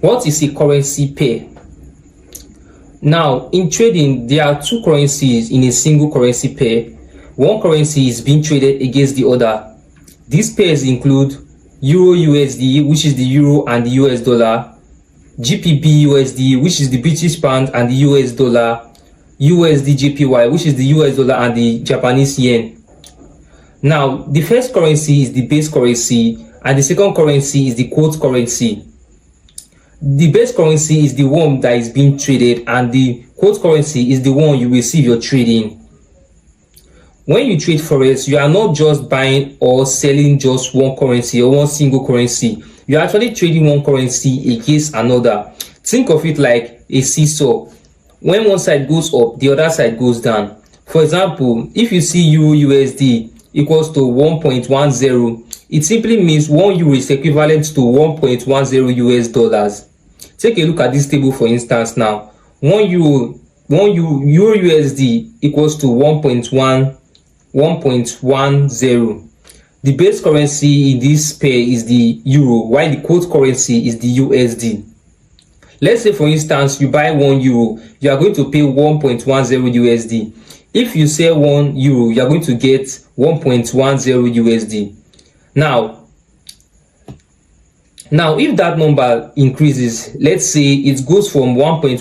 What is a currency pair? Now, in trading, there are two currencies in a single currency pair. One currency is being traded against the other. These pairs include Euro USD, which is the euro and the US dollar, GBP USD, which is the British pound and the US dollar, USD JPY, which is the US dollar and the Japanese yen. Now, the first currency is the base currency and the second currency is the quote currency. The base currency is the one that is being traded and the quote currency is the one you receive your trading. When you trade Forex, you are not just buying or selling just one currency or one single currency. You are actually trading one currency against another. Think of it like a seesaw. When one side goes up, the other side goes down. For example, if you see Euro USD equals to 1.10, it simply means 1 euro is equivalent to 1.10 US dollars. Take a look at this table for instance now. 1 euro USD equals to 1.10. The base currency in this pair is the euro, while the quote currency is the USD. Let's say for instance you buy 1 euro, you are going to pay 1.10 USD. If you sell 1 euro, you are going to get 1.10 USD. Now if that number increases, let's say it goes from 1.10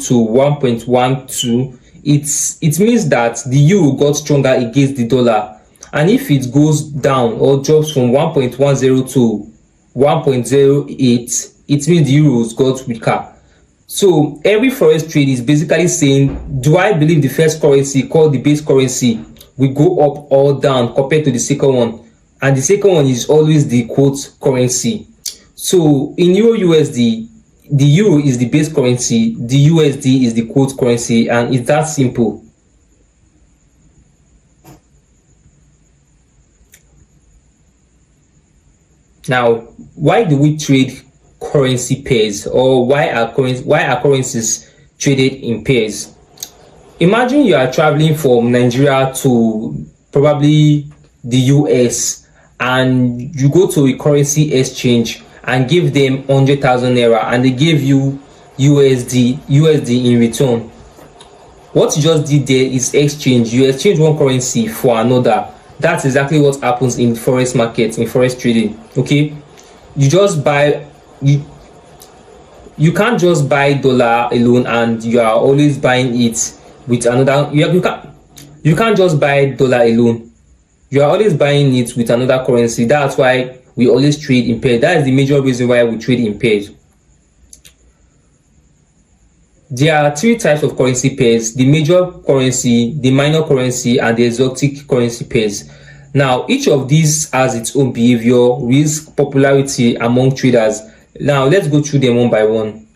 to 1.12, it means that the euro got stronger against the dollar. And if it goes down or drops from 1.10 to 1.08, it means the euros got weaker. So every forex trade is basically saying, do I believe the first currency called the base currency will go up or down compared to the second one? And the second one is always the quote currency. So in Euro USD, the euro is the base currency, the USD is the quote currency, and it's that simple. Now, why do we trade currency pairs, or why are currencies traded in pairs? Imagine you are traveling from Nigeria to probably the US and you go to a currency exchange and give them 100,000 naira and they give you USD in return. What you just did there is exchange. You exchange one currency for another. That's exactly what happens in forex market, in forex trading. Okay, you just buy, you can't just buy dollar alone and you are always buying it with another. You can't just buy dollar alone. You are always buying it with another currency. That's why we always trade in pairs. That is the major reason why we trade in pairs. There are three types of currency pairs: the major currency, the minor currency, and the exotic currency pairs. Now, each of these has its own behavior, risk, popularity among traders. Now, let's go through them one by one.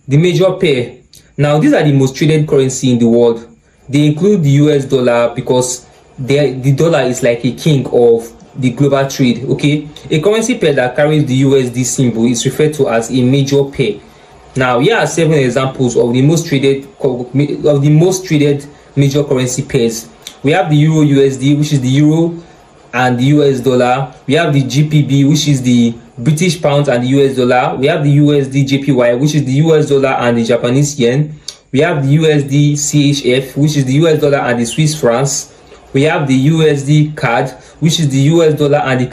The major pair. Now, these are the most traded currency in the world. They include the US dollar because the dollar is like a king of the global trade. Okay, a currency pair that carries the USD symbol is referred to as a major pair. Now, here are 7 examples of the most traded major currency pairs. We have the Euro USD, which is the euro and the US dollar. We have the GBP, which is the British pound and the US dollar. We have the USD JPY, which is the US dollar and the Japanese yen. We have the USD CHF, which is the US dollar and the Swiss francs. We have the USD CAD, which is the US dollar and the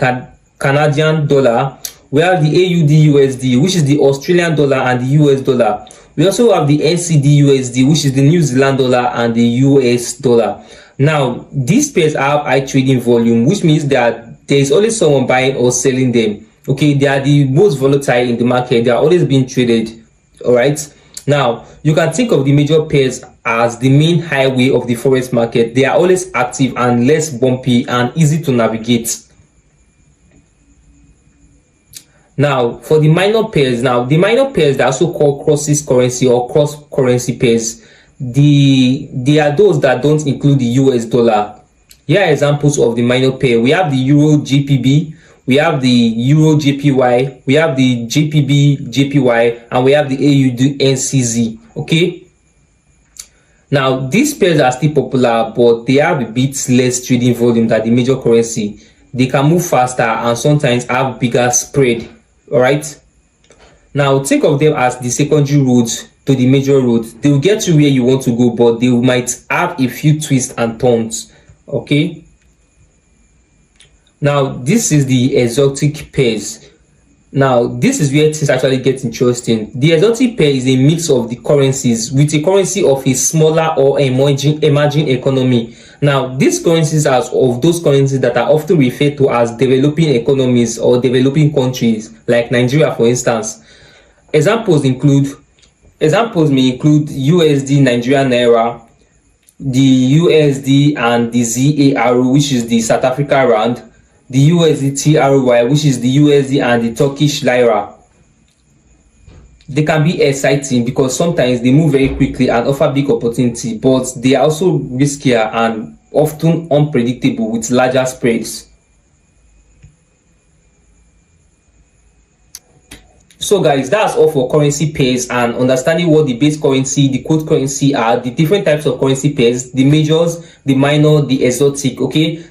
Canadian dollar. We have the AUD USD, which is the Australian dollar and the US dollar. We also have the NCD USD, which is the New Zealand dollar and the US dollar. Now, these pairs have high trading volume, which means that there is always someone buying or selling them. Okay, they are the most volatile in the market. They are always being traded. All right. Now, you can think of the major pairs as the main highway of the forex market. They are always active and less bumpy and easy to navigate. Now, for the minor pairs, they are also called crosses currency or cross currency pairs. They are those that don't include the US dollar. Here are examples of the minor pair. We have the Euro GPB, we have the Euro JPY, we have the GPB JPY, and we have the AUD NCZ. Okay. Now, these pairs are still popular, but they have a bit less trading volume than the major currency. They can move faster and sometimes have bigger spread. All right. Now think of them as the secondary roads to the major roads. They will get you where you want to go, but they might have a few twists and turns. Okay. Now this is the exotic pairs. Now this is where things actually get interesting. The exotic pair is a mix of the currencies with a currency of a smaller or emerging economy. Now these currencies are of those currencies that are often referred to as developing economies or developing countries, like Nigeria for instance. Examples may include USD Nigerian Naira, the USD and the ZAR, which is the South Africa Rand, the USD TRY, which is the USD and the Turkish Lira. They can be exciting because sometimes they move very quickly and offer big opportunity, but they are also riskier and often unpredictable with larger spreads. So guys, that's all for currency pairs and understanding what the base currency, the quote currency are, the different types of currency pairs, the majors, the minor, the exotic. Okay,